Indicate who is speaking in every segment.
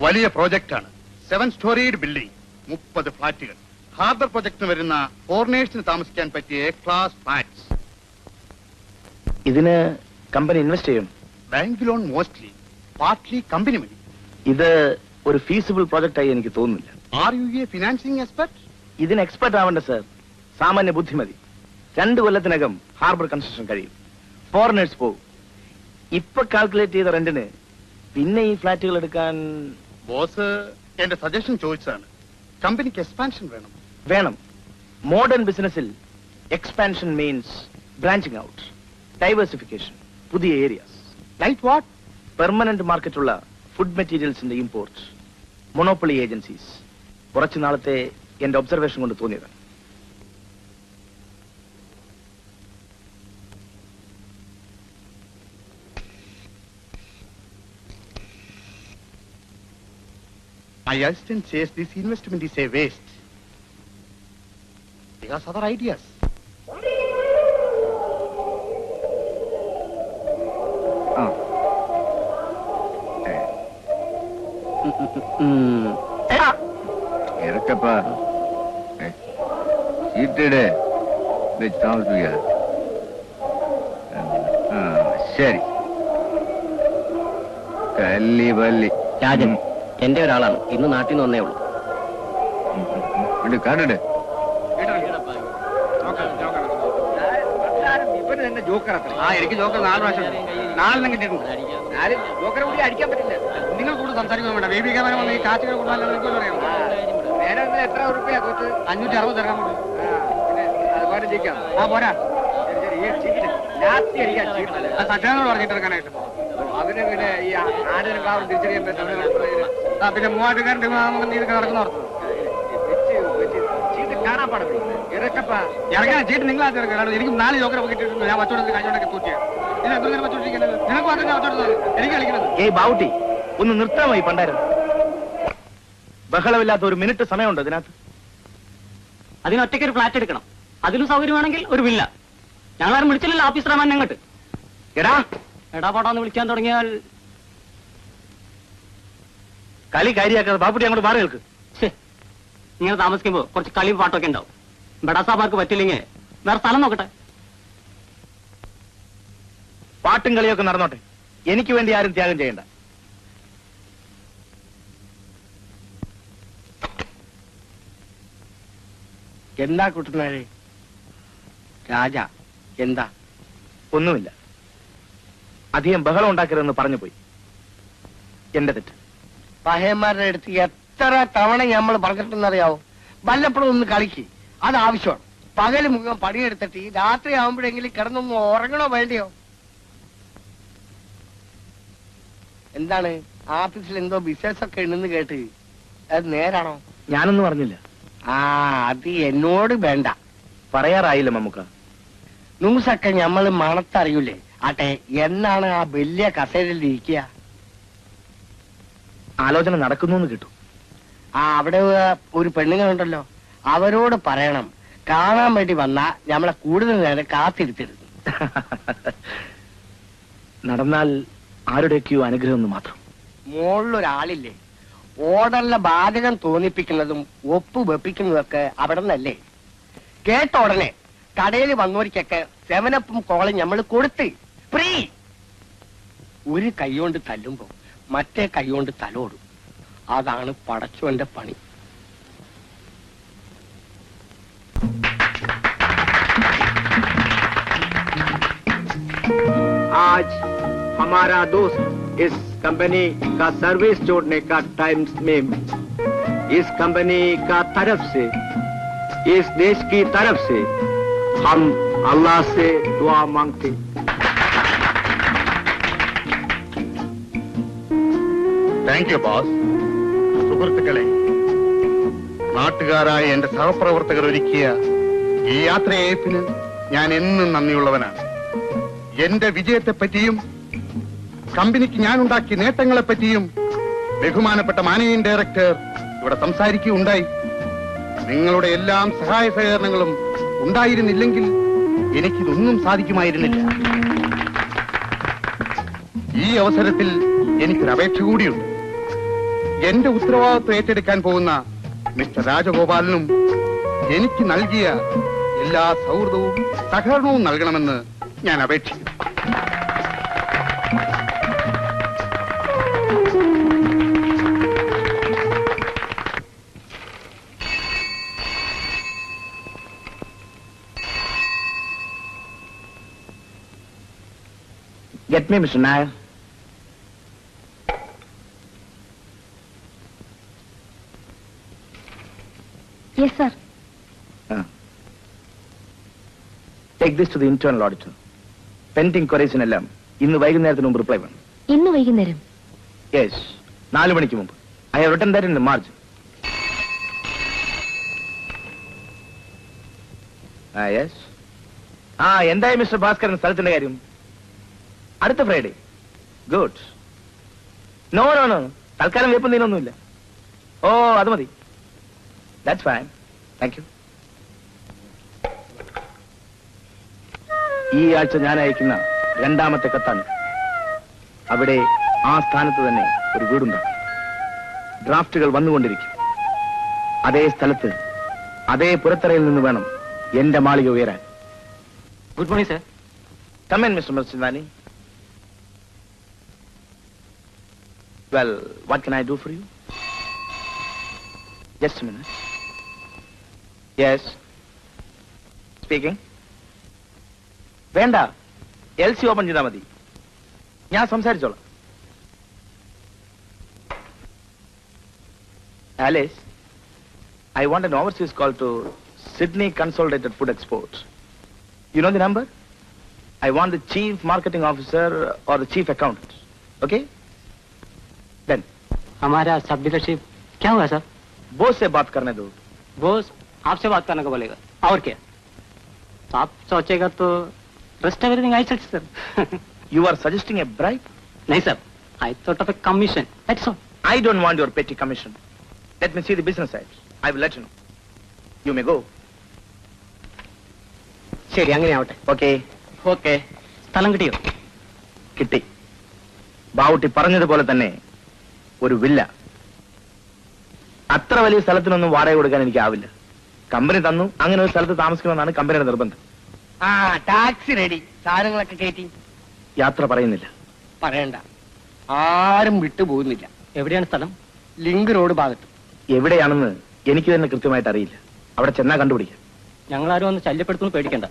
Speaker 1: വലിയ പ്രോജക്റ്റാണ്. 7-storied building, 30 ഫ്ലാറ്റുകൾ. Harbour പ്രൊജക്ടിന് വരുന്ന ഫോറിനേഴ്സിന് താമസിക്കാൻ പറ്റിയ ക്ലാസ് ഫ്ലാറ്റ്സ്.
Speaker 2: ഇതിന് കമ്പനി ഇൻവെസ്റ്റ് ചെയ്യും?
Speaker 1: Bank loan mostly, partly company മതി.
Speaker 2: ഇത് ഒരു ഫീസിബിൾ പ്രോജക്റ്റ് ആയി എനിക്ക് തോന്നുന്നില്ല.
Speaker 1: Are you A financing expert?
Speaker 2: ഇതിന് എക്സ്പെർട്ട് ആവണ്ട സർ, സാമാന്യ ബുദ്ധിമതി. 2 കൊല്ലത്തിനകം ഹാർബർ കൺസ്ട്രക്ഷൻ കഴിയും. ഫോറിനേഴ്സ് പോകും. ഇപ്പൊ കാൽക്കുലേറ്റ് ചെയ്ത റെന്റിന് പിന്നെ ഈ ഫ്ലാറ്റുകൾ എടുക്കാൻ...
Speaker 1: ബോസ് എന്റെ സജഷൻ ചോദിച്ചതാണ്. കമ്പനിക്ക് എക്സ്പാൻഷൻ വേണം.
Speaker 2: വേണം. മോഡേൺ ബിസിനസ്സിൽ expansion means branching out, diversification, പുതിയ ഏരിയാസ്.
Speaker 1: Like what?
Speaker 2: പെർമനന്റ് മാർക്കറ്റുള്ള ഫുഡ് മെറ്റീരിയൽസിന്റെ ഇമ്പോർട്ട്, മൊണോപ്പൊളി ഏജൻസീസ്. കുറച്ചു നാളത്തെ എന്റെ ഒബ്സർവേഷൻ കൊണ്ട് തോന്നിയതാണ്.
Speaker 1: My assistant says this investment is a waste. He has other ideas.
Speaker 3: ഇറക്കപ്പാ ചീട്ടിടെ വെച്ച് താമസിപ്പിക്കാതെ. ശരി. കല്ലി പല്ലി.
Speaker 4: രാജൻ എന്റെ ഒരാളാണ്. ഇന്ന് നാട്ടിൽ നിന്ന് വന്നേ ഉള്ളൂ.
Speaker 3: കണ്ടിട്ട്
Speaker 1: എനിക്ക് ജോക്കർ 4 പ്രാവശ്യം 4 കിട്ടിയിട്ടുണ്ട്. ജോക്കറെ കൂടി അടിക്കാൻ പറ്റില്ല. നിങ്ങൾ കൂടുതൽ സംസാരിക്കാൻ വേണ്ട. ബേബി ക്യാമറ വന്ന് ഈ കാറ്റുകൾ കൂടുതൽ പറയാം. എത്ര റുപ്യ? 560 തരാൻ കൂടി. അതുപോലെ ജയിക്കാം. ആ പോരാ. സത്യാനോട് പറഞ്ഞിട്ടെടുക്കാനായിട്ട്. അവന് പിന്നെ ഈ ആടിനും കാവും തിരിച്ചറിയാൻ പറ്റും. പിന്നെ 3000 ഇതൊക്കെ നടക്കുന്ന ചീട്ട് കാണാൻ പാടില്ല. ഇറങ്ങാൻ ചീട്ട് നിങ്ങളാ ചേർക്കണം. എനിക്ക് 4 ജോക്കറെ കിട്ടിയിട്ടുണ്ട്. ഞാൻ വച്ചോടത്ത് കഴിഞ്ഞോണ്ടൊക്കെ തൂറ്റിയ. ഇത് എന്തെങ്കിലും വച്ചോണ്ടിരിക്കുന്നത്? നിനക്ക് മാത്രമേ വച്ചോടുന്നത്. എനിക്ക് കളിക്കുന്നത്.
Speaker 2: ഏയ് ബാവുട്ടി, ഒന്ന് നിർത്താമായി പണ്ടായിരുന്നു. ബഹളമില്ലാത്ത ഒരു മിനിറ്റ് സമയമുണ്ട് അതിനകത്ത്.
Speaker 4: അതിനൊറ്റയ്ക്ക് ഒരു ഫ്ലാറ്റ് എടുക്കണം. അതിനും സൗകര്യമാണെങ്കിൽ ഒരു വില്ല. ഞങ്ങളാരും വിളിച്ചില്ലല്ലോ ഓഫീസർ മാൻ അങ്ങോട്ട്.
Speaker 2: എടാ
Speaker 4: എടാ പാടാന്ന് വിളിക്കാൻ തുടങ്ങിയാൽ
Speaker 2: കളി കാര്യാക്കാതെ ബാപ്പുട്ടി അങ്ങോട്ട് മാറി നിൽക്ക്.
Speaker 4: ഇങ്ങനെ താമസിക്കുമ്പോ കുറച്ച് കളിയും പാട്ടൊക്കെ ഉണ്ടാവും. ബഡാസാമാർക്ക് പറ്റില്ലെങ്കിൽ വേറെ സ്ഥലം നോക്കട്ടെ.
Speaker 2: പാട്ടും കളിയൊക്കെ നടന്നോട്ടെ. എനിക്ക് വേണ്ടി ആരും ത്യാഗം ചെയ്യണ്ട.
Speaker 5: എന്താ കുട്ടനാരെ? രാജ എന്താ?
Speaker 2: ഒന്നുമില്ല. അധികം ബഹളം ഉണ്ടാക്കരുതെന്ന് പറഞ്ഞു പോയി. എന്റെ തെറ്റ്.
Speaker 5: പഹയന്മാരുടെ അടുത്ത് എത്ര തവണ നമ്മൾ പറഞ്ഞിട്ടെന്നറിയാവോ? വല്ലപ്പോഴും ഒന്ന് കളിക്ക്, അത് ആവശ്യമാണ്. പകല് മുഴുവൻ പണിയെടുത്തിട്ട് രാത്രി ആവുമ്പോഴെങ്കിലും കിടന്നൊന്ന് ഉറങ്ങണോ വേണ്ടിയോ? എന്താണ് ആഫീസിൽ എന്തോ ബിസിനസ് ഒക്കെ ഉണ്ടെന്ന് കേട്ട്, അത് നേരാണോ?
Speaker 2: ഞാനൊന്നും പറഞ്ഞില്ല.
Speaker 5: അത് എന്നോട് വേണ്ട.
Speaker 2: പറയാറായില്ല മമ്മുക്ക.
Speaker 5: ന്യൂസൊക്കെ ഞമ്മള് മണത്തറിയൂലേ? ആട്ടെ, എന്നാണ് ആ വലിയ കസേരയിൽ ഇരിക്കുക?
Speaker 2: ആലോചന നടക്കുന്നു കിട്ടു.
Speaker 5: അവിടെ ഒരു പെണ്ണുങ്ങളുണ്ടല്ലോ, അവരോട് പറയണം കാണാൻ വേണ്ടി വന്നാ ഞമ്മളെ കൂടുതൽ നേരം കാത്തിരുത്തരുത്.
Speaker 2: നടന്നാൽ ആരുടെയൊക്കെയോ അനുഗ്രഹം എന്ന് മാത്രം.
Speaker 5: മുകളിലൊരാളില്ലേ, ഓർഡറിലെ ബാധകം തോന്നിപ്പിക്കുന്നതും ഒപ്പ് വെപ്പിക്കുന്നതൊക്കെ അവിടെ നിന്നല്ലേ? കേട്ട ഉടനെ കടയിൽ വന്നോരിക്കൊക്കെ 7-Up കോളം നമ്മൾ കൊടുത്ത് ഫ്രീ. ഒരു കൈകൊണ്ട് തല്ലുമ്പോ മറ്റേ കൈകൊണ്ട് തലോടും. അതാണ് പടച്ചോന്റെ പണി.
Speaker 6: आज हमारा दोस्त इस कंपनी का सर्विस जोड़ने का टाइम में इस कंपनी का तरफ से, इस देश की तरफ से हम अल्लाह से दुआ मांगते.
Speaker 1: Thank you boss. സുഹൃത്തുക്കളെ, നാട്ടുകാരായ എന്റെ സഹപ്രവർത്തകർ ഒരുക്കിയ ഈ യാത്രയയപ്പിന് ഞാൻ എന്നും നന്ദിയുള്ളവനാണ്. എന്റെ വിജയത്തെപ്പറ്റിയും കമ്പനിക്ക് ഞാൻ ഉണ്ടാക്കിയ നേട്ടങ്ങളെപ്പറ്റിയും ബഹുമാനപ്പെട്ട മാനേജിംഗ് ഡയറക്ടർ ഇവിടെ സംസാരിക്കുകയുണ്ടായി. നിങ്ങളുടെ എല്ലാം സഹായ സഹകരണങ്ങളും ഉണ്ടായിരുന്നില്ലെങ്കിൽ എനിക്കിതൊന്നും സാധിക്കുമായിരുന്നില്ല. ഈ അവസരത്തിൽ എനിക്കൊരു അപേക്ഷ കൂടിയുണ്ട്.
Speaker 7: എന്റെ ഉത്തരവാദിത്വം ഏറ്റെടുക്കാൻ പോകുന്ന മിസ്റ്റർ രാജഗോപാലനും എനിക്ക് നൽകിയ എല്ലാ സൗഹൃദവും സഹകരണവും നൽകണമെന്ന് ഞാൻ അപേക്ഷിക്കുന്നു.
Speaker 2: Get me, Mr. Nair.
Speaker 8: Yes, sir.
Speaker 2: Take this to the internal auditor. Pending queries എല്ലാം ഇന്ന് വൈകുന്നേരത്തിന് മുമ്പ് റിപ്ലൈ വേണം.
Speaker 8: ഇന്ന് വൈകുന്നേരം?
Speaker 2: Yes, 4 മണിക്ക് മുമ്പ്. I have written that in the margin. Yes. എന്തായി മിസ്റ്റർ ഭാസ്കരൻ സ്ഥലത്തിന്റെ കാര്യം? അടുത്ത ഫ്രൈഡേ. ഗുഡ്. നോ തൽക്കാലം വേപ്പം നീനൊന്നുമില്ല. ഓ അത് മതി. That's fine. Thank you. ഈ ആഴ്ച ഞാൻ അയക്കുന്ന 2ാമത്തെ കത്താണ്. അവിടെ ആ സ്ഥാനത്ത് തന്നെ ഒരു വീടുണ്ടാകും. ഡ്രാഫ്റ്റുകൾ വന്നുകൊണ്ടിരിക്കും. അതേ സ്ഥലത്ത് അതേ പുറത്തറയിൽ നിന്ന് വേണം എന്റെ മാളിക ഉയരാൻ.
Speaker 4: Good morning sir.
Speaker 2: Come in, Mr. Merchandani. Well, what can I do for you? Just a minute. Yes. Speaking. വേണ്ട, LC ഓപ്പൺ ചെയ്താൽ മതി. ഞാൻ സംസാരിച്ചോളാം. Alice, I want an overseas call to Sydney Consolidated Food Exports. You know the number? I want the chief marketing officer or the chief accountant. Okay? Then.
Speaker 4: हमारा सब dealership क्या हुआ sir?
Speaker 2: Bose से बात करने दो.
Speaker 4: बोस आपसे बात करने को बोलेगा और क्या? तो आप सोचेगा तो rest everything I said sir.
Speaker 2: You are suggesting a bribe?
Speaker 4: नहीं sir, I thought of a commission. That's all.
Speaker 2: I don't want your petty commission. Let me see the business side. I will let you know. You may go.
Speaker 5: ശരി, അങ്ങനെ ആവട്ടെ.
Speaker 2: Okay.
Speaker 4: Okay. സ്ഥലം കിട്ടിയോ?
Speaker 2: കിട്ടി. ബാവുട്ടി പറഞ്ഞതുപോലെ തന്നെ ഒരു വില്ല. അത്ര വലിയ സ്ഥലത്തിനൊന്നും വാടക കൊടുക്കാൻ എനിക്കാവില്ല. കമ്പനി തന്നു, അങ്ങനെ ഒരു സ്ഥലത്ത് താമസിക്കണമെന്നാണ് കമ്പനിയുടെ നിർബന്ധം.
Speaker 5: Taxi ready. സാധനങ്ങളൊക്കെ കയറ്റി.
Speaker 2: യാത്ര പറയുന്നില്ല.
Speaker 5: പറയണ്ട, ആരും വിട്ടുപോകുന്നില്ല.
Speaker 4: എവിടെയാണ് സ്ഥലം?
Speaker 5: ലിങ്ക് റോഡ് ഭാഗത്ത്.
Speaker 2: എവിടെയാണെന്ന് എനിക്ക് തന്നെ കൃത്യമായിട്ട് അറിയില്ല. അവിടെ ചെന്നാ കണ്ടുപിടിക്കാം.
Speaker 4: ഞങ്ങളാരും ഒന്ന് ശല്യപ്പെടുത്തുന്നു പേടിക്കണ്ട.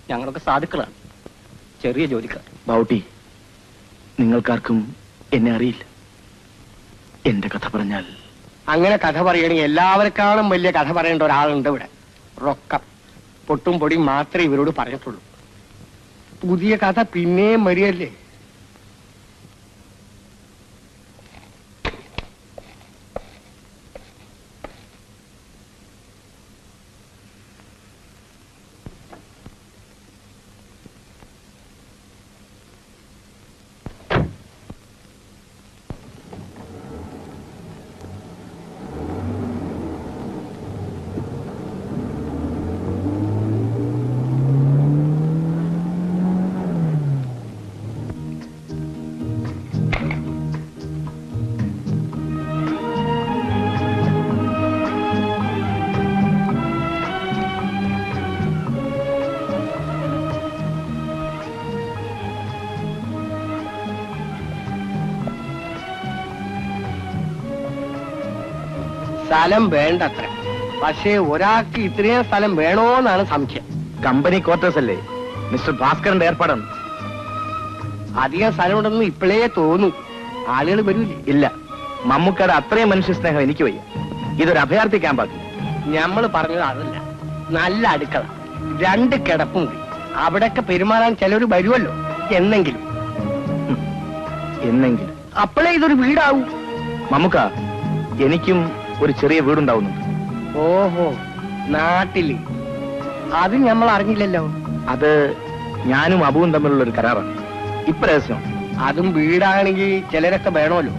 Speaker 4: ഞങ്ങളൊക്കെ സാധുക്കളാണ്, ചെറിയ ജോലിക്കാർ.
Speaker 2: ബാവുട്ടി, നിങ്ങൾക്കാർക്കും എന്നെ അറിയില്ല. എന്റെ കഥ പറഞ്ഞാൽ
Speaker 5: അങ്ങനെ കഥ പറയണെങ്കിൽ എല്ലാവർക്കാളും വലിയ കഥ പറയേണ്ട ഒരാളുണ്ട് ഇവിടെ. റൊക്കം പൊട്ടും പൊടിയും മാത്രമേ ഇവരോട് പറഞ്ഞിട്ടുള്ളൂ. പുതിയ കഥ പിന്നെയും വരികയല്ലേ. സ്ഥലം വേണ്ടത്ര, പക്ഷേ ഒരാൾക്ക് ഇത്രയും സ്ഥലം വേണോന്നാണ് സംശയം.
Speaker 2: കമ്പനി ക്വാർട്ടേഴ്സ് അല്ലേ, മിസ്റ്റർ ഭാസ്കരന്റെ ഏർപ്പാടാണ്.
Speaker 5: അധികം സ്ഥലമുണ്ടെന്ന് ഇപ്പോഴേ തോന്നും. ആളുകൾ വരൂലേ?
Speaker 2: ഇല്ല, മമ്മൂക്കയുടെ അത്രയും മനുഷ്യ സ്നേഹം എനിക്ക് വയ്യ. ഇതൊരു അഭയാർത്ഥി ക്യാമ്പാക്കി.
Speaker 5: ഞമ്മൾ പറഞ്ഞത് അതല്ല. നല്ല അടുക്കള, 2 കിടപ്പുമുറി, അവിടെയൊക്കെ പെരുമാറാൻ ചിലർ വരുമല്ലോ. എന്നെങ്കിലും അപ്പോഴേ ഇതൊരു വീടാവും.
Speaker 2: മമ്മൂക്ക, എനിക്കും ഒരു ചെറിയ വീടുണ്ടാവുന്നുണ്ട്.
Speaker 5: ഓഹോ, നാട്ടില്? അത് നമ്മൾ അറിഞ്ഞില്ലല്ലോ.
Speaker 2: അത് ഞാനും അബുവും തമ്മിലുള്ള ഒരു കരാറാണ്. ഇപ്രശ്നം
Speaker 5: അതും വീടാണെങ്കിൽ ചിലരൊക്കെ വേണമല്ലോ.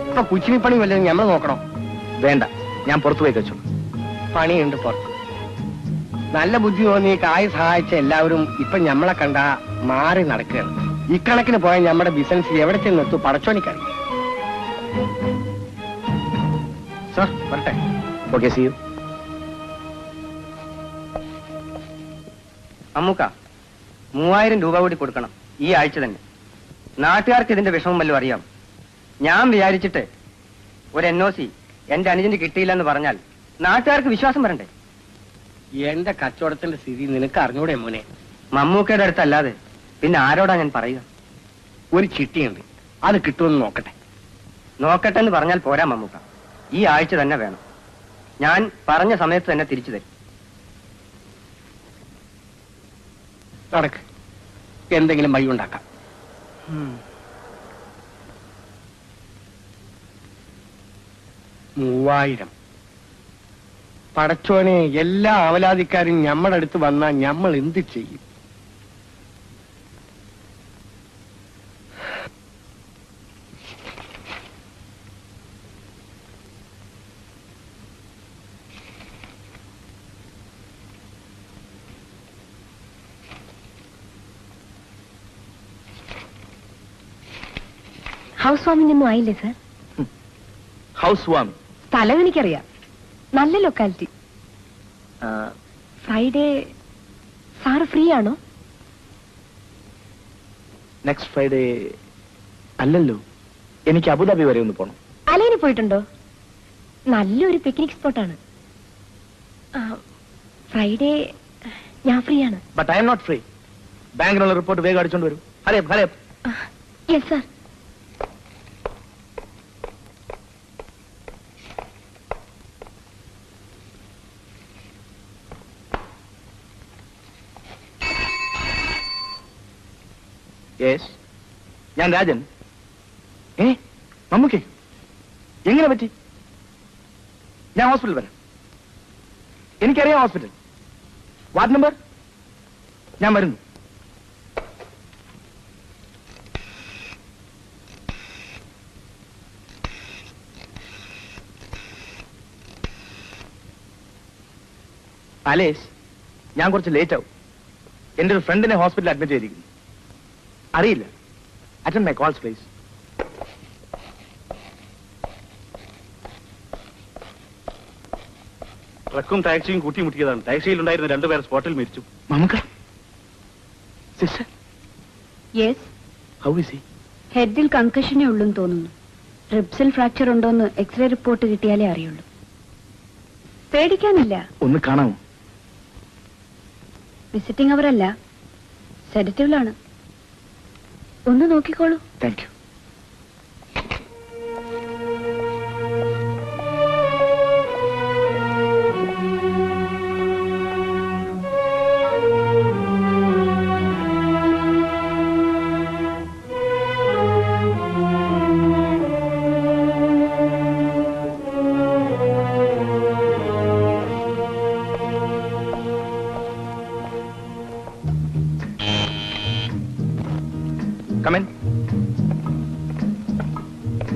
Speaker 5: ഇപ്പൊ കുച്ചിനിപ്പണി വല്ലതും ഞമ്മൾ നോക്കണം.
Speaker 2: വേണ്ട, ഞാൻ പുറത്തു പോയി വെച്ചോളൂ.
Speaker 5: പണിയുണ്ട് പുറത്ത്. നല്ല ബുദ്ധി തോന്നി കായ് സഹായിച്ച എല്ലാവരും ഇപ്പൊ ഞമ്മളെ കണ്ട മാറി നടക്കുകയാണ്. ഇക്കണക്കിന് പോയാൽ നമ്മുടെ ബിസിനസ് എവിടെ ചെന്നെത്തു പടച്ചോണിക്കറിയാം. സർ വരട്ടെ.
Speaker 2: Okay, see you.
Speaker 1: അമ്മൂക്ക 3000 രൂപ കൂടി കൊടുക്കണം ഈ ആഴ്ച തന്നെ. നാട്ടുകാർക്ക് ഇതിന്റെ വിഷമം വല്ലതും അറിയാം. ഞാൻ വിചാരിച്ചിട്ട് ഒരു NOC എന്റെ അനുജന് കിട്ടിയില്ലെന്ന് പറഞ്ഞാൽ നാട്ടുകാർക്ക് വിശ്വാസം വരണ്ടേ?
Speaker 5: എന്റെ കച്ചവടത്തിന്റെ സ്ഥിതി നിനക്ക് അറിഞ്ഞൂടെ മോനെ?
Speaker 1: മമ്മൂക്കയുടെ അടുത്തല്ലാതെ പിന്നെ ആരോടാ ഞാൻ പറയുക?
Speaker 5: ഒരു ചിട്ടിയുണ്ട്, അത് കിട്ടുമെന്ന് നോക്കട്ടെ.
Speaker 1: നോക്കട്ടെ എന്ന് പറഞ്ഞാൽ പോരാ മമ്മൂക്ക, ഈ ആഴ്ച തന്നെ വേണം. ഞാൻ പറഞ്ഞ സമയത്ത് തന്നെ തിരിച്ചു തരും.
Speaker 5: നടക്ക്, എന്തെങ്കിലും വഴി ഉണ്ടാക്കാം. മൂവായിരം. പടച്ചോനെ, എല്ലാ അവലാതിക്കാരും ഞമ്മടെ അടുത്ത് വന്നാൽ ഞമ്മൾ എന്ത് ചെയ്യും?
Speaker 8: ഹൗസ് വാമിംഗ് ഒന്നും ആയില്ലേ സാർ?
Speaker 2: ഹൗസ് വാമിംഗ്
Speaker 8: സ്ഥലം എനിക്കറിയാം, നല്ല ലൊക്കാലിറ്റി. ഫ്രൈഡേ സാറ് ഫ്രീ ആണോ?
Speaker 2: നെക്സ്റ്റ് ഫ്രൈഡേ അല്ലല്ലോ, എനിക്ക് അബുദാബി വരെ ഒന്ന് പോണം.
Speaker 8: അലൈന് പോയിട്ടുണ്ടോ? നല്ലൊരു പിക്നിക് സ്പോട്ടാണ്. ഫ്രൈഡേ ഞാൻ ഫ്രീ ആണ്.
Speaker 2: But I am not free. ബാങ്കിനുള്ള റിപ്പോർട്ട് വേഗം അടിച്ചോണ്ട് വരും. ഹരേ
Speaker 8: യെസ് സാർ.
Speaker 2: യെസ്, ഞാൻ രാജൻ. മമ്മൂക്കേ, എങ്ങനെ പറ്റി? ഞാൻ ഹോസ്പിറ്റൽ വരാം. എനിക്കറിയാം ഹോസ്പിറ്റൽ. Ward number? ഞാൻ വരുന്നു. അലേഷ്, ഞാൻ കുറച്ച് ലേറ്റ് ആവും. എന്റെ ഒരു ഫ്രണ്ടിനെ ഹോസ്പിറ്റലിൽ അഡ്മിറ്റ് ചെയ്തിരിക്കുന്നു. അറിയില്ല. Attend my calls please.
Speaker 6: ട്രക്കും ടാക്സിയും കൂട്ടിമുട്ടിയതാണ്. ടാക്സിയിൽ ഉണ്ടായിരുന്ന 2 പേർ സ്പോട്ടിൽ മരിച്ചു.
Speaker 2: മമ്മൂക്ക, sister,
Speaker 9: yes.
Speaker 2: How is he?
Speaker 9: ഹെഡിൽ കൺകഷനേ ഉള്ളൂന്ന് തോന്നുന്നു. റിബ്സിൽ ഫ്രാക്ചർ ഉണ്ടോന്ന് എക്സ്റേ റിപ്പോർട്ട് കിട്ടിയാലേ അറിയുള്ളൂ. പേടിക്കാനില്ല.
Speaker 2: ഒന്ന് കാണാമോ?
Speaker 9: വിസിറ്റിംഗ് അവരല്ല, സെഡറ്റീവിലാണ്. ഒന്ന് നോക്കിക്കോളൂ.
Speaker 2: Thank you.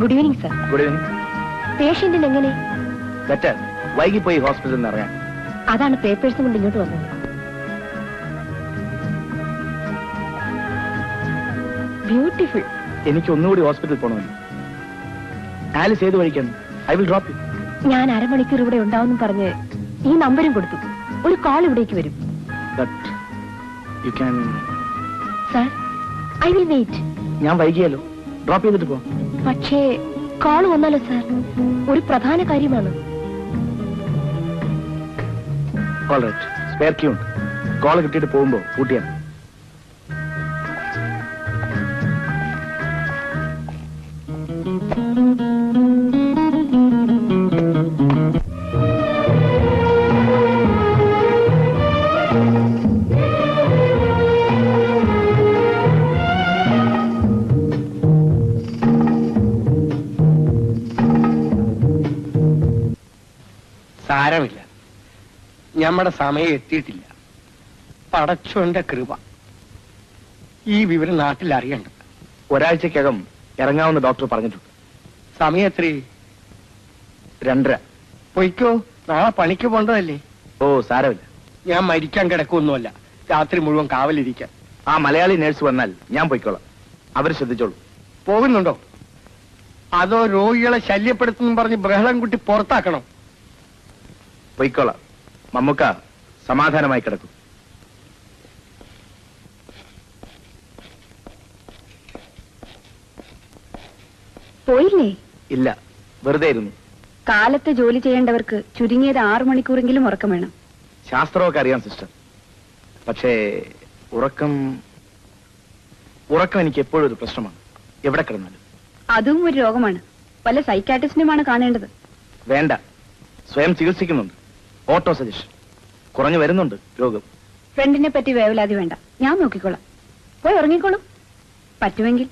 Speaker 8: Good evening sir.
Speaker 2: Good evening.
Speaker 8: പേഷ്യന്റിന് എങ്ങനെ?
Speaker 2: ബെറ്റർ. വൈകിപ്പോയി ഹോസ്പിറ്റലിൽ നിന്ന് ഇറങ്ങാൻ.
Speaker 8: അതാണ് പേപ്പേഴ്സും കൊണ്ട് ഇങ്ങോട്ട് വന്നത്. ബ്യൂട്ടിഫുൾ.
Speaker 2: എനിക്ക് ഒന്നുകൂടി ഹോസ്പിറ്റലിൽ പോകണമെന്ന്. ആലിസ് ഏത് വഴിക്കാണ്? I will drop U.
Speaker 8: ഞാൻ അരമണിക്കൂർ ഇവിടെ ഉണ്ടാവും പറഞ്ഞ് ഈ നമ്പരും കൊടുത്തു. ഒരു കോൾ ഇവിടേക്ക് വരും.
Speaker 2: But you can.
Speaker 8: Sir, I will wait.
Speaker 2: ഞാൻ വൈകിയാലോ? ഡ്രോപ്പ് ചെയ്തിട്ട് പോ.
Speaker 8: പക്ഷേ കോൾ വന്നാലോ സാർ? ഒരു പ്രധാന കാര്യമാണ്.
Speaker 2: ഓൾറൈറ്റ്, സ്പെയർ കീ ഉണ്ട്. കോൾ കിട്ടിയിട്ട് പോകുമ്പോ പൂട്ടിയാണ്.
Speaker 5: സാരമില്ല, ഞമ്മടെ സമയം എത്തിയിട്ടില്ല. പടച്ചോന്റെ കൃപ. ഈ വിവരം നാട്ടിൽ അറിയണ്ട.
Speaker 2: ഒരാഴ്ചക്കകം ഇറങ്ങാവുന്ന ഡോക്ടർ പറഞ്ഞിട്ടുണ്ട്.
Speaker 5: സമയം എത്ര?
Speaker 2: 2:30.
Speaker 5: പൊയ്ക്കോ, നാളെ പണിക്ക് പോണ്ടതല്ലേ.
Speaker 2: ഓ, സാരമില്ല.
Speaker 5: ഞാൻ മരിക്കാൻ കിടക്കൊന്നുമല്ല, രാത്രി മുഴുവൻ കാവലിരിക്കാൻ.
Speaker 2: ആ മലയാളി നേഴ്സ് വന്നാൽ ഞാൻ പൊയ്ക്കോളാം. അവർ ശ്രദ്ധിച്ചോളൂ.
Speaker 5: പോകുന്നുണ്ടോ? അതോ രോഗികളെ ശല്യപ്പെടുത്തുന്നു പറഞ്ഞ് ബഹളം കുട്ടി പുറത്താക്കണം?
Speaker 2: പൊയ്ക്കോളാം. മമ്മുക്ക സമാധാനമായി കിടക്കും.
Speaker 9: പോയില്ലേ?
Speaker 2: ഇല്ല, വെറുതെ ഇരുന്നു.
Speaker 9: കാലത്ത് ജോലി ചെയ്യേണ്ടവർക്ക് ചുരുങ്ങിയത് 6 മണിക്കൂറെങ്കിലും ഉറക്കം വേണം.
Speaker 2: ശാസ്ത്രമൊക്കെ അറിയാം സിസ്റ്റർ. പക്ഷേ ഉറക്കം എനിക്ക് എപ്പോഴും ഒരു പ്രശ്നമാണ്, എവിടെ കിടന്നാലും.
Speaker 9: അതും ഒരു രോഗമാണ്. വല്ല സൈക്കാട്രിസ്റ്റിനുമാണ് കാണേണ്ടത്.
Speaker 2: വേണ്ട, സ്വയം ചികിത്സിക്കുന്നുണ്ട്. ഓട്ടോ സജഷൻ കുറഞ്ഞു വരുന്നുണ്ട് രോഗം.
Speaker 9: ഫ്രണ്ടിനെ പറ്റി വേവലാതി വേണ്ട, ഞാൻ നോക്കിക്കോളാം. പോയി ഉറങ്ങിക്കോളും പറ്റുമെങ്കിൽ.